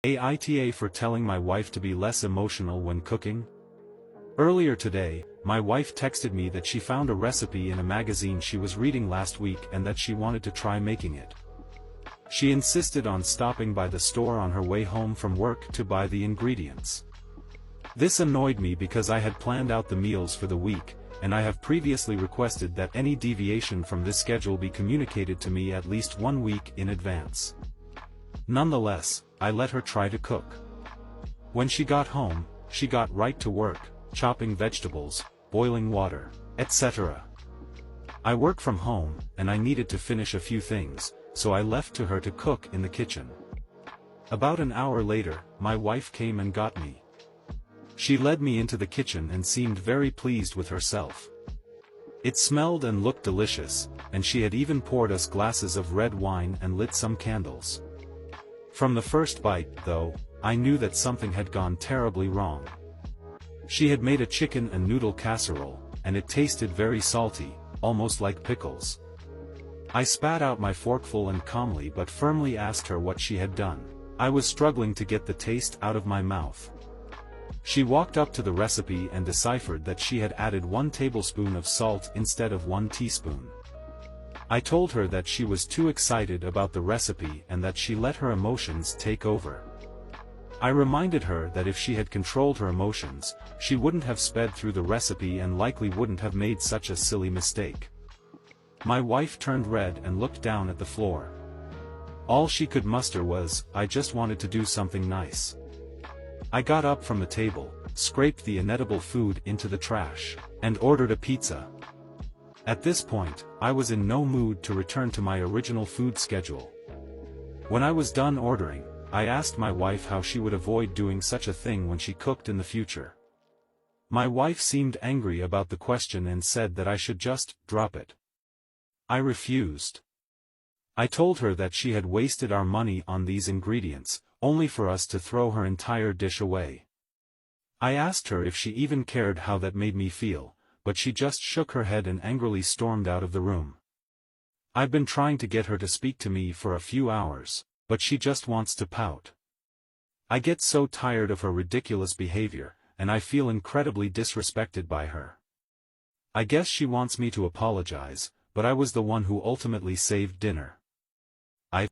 AITA for telling my wife to be less emotional when cooking? Earlier today, my wife texted me that she found a recipe in a magazine she was reading last week and that she wanted to try making it. She insisted on stopping by the store on her way home from work to buy the ingredients. This annoyed me because I had planned out the meals for the week, and I have previously requested that any deviation from this schedule be communicated to me at least 1 week in advance. Nonetheless, I let her try to cook. When she got home, she got right to work, chopping vegetables, boiling water, etc. I work from home, and I needed to finish a few things, so I left to her to cook in the kitchen. About an hour later, my wife came and got me. She led me into the kitchen and seemed very pleased with herself. It smelled and looked delicious, and she had even poured us glasses of red wine and lit some candles. From the first bite, though, I knew that something had gone terribly wrong. She had made a chicken and noodle casserole, and it tasted very salty, almost like pickles. I spat out my forkful and calmly but firmly asked her what she had done. I was struggling to get the taste out of my mouth. She walked up to the recipe and deciphered that she had added 1 tablespoon of salt instead of 1 teaspoon. I told her that she was too excited about the recipe and that she let her emotions take over. I reminded her that if she had controlled her emotions, she wouldn't have sped through the recipe and likely wouldn't have made such a silly mistake. My wife turned red and looked down at the floor. All she could muster was, "I just wanted to do something nice." I got up from the table, scraped the inedible food into the trash, and ordered a pizza. At this point, I was in no mood to return to my original food schedule. When I was done ordering, I asked my wife how she would avoid doing such a thing when she cooked in the future. My wife seemed angry about the question and said that I should just drop it. I refused. I told her that she had wasted our money on these ingredients, only for us to throw her entire dish away. I asked her if she even cared how that made me feel, but she just shook her head and angrily stormed out of the room. I've been trying to get her to speak to me for a few hours, but she just wants to pout. I get so tired of her ridiculous behavior, and I feel incredibly disrespected by her. I guess she wants me to apologize, but I was the one who ultimately saved dinner.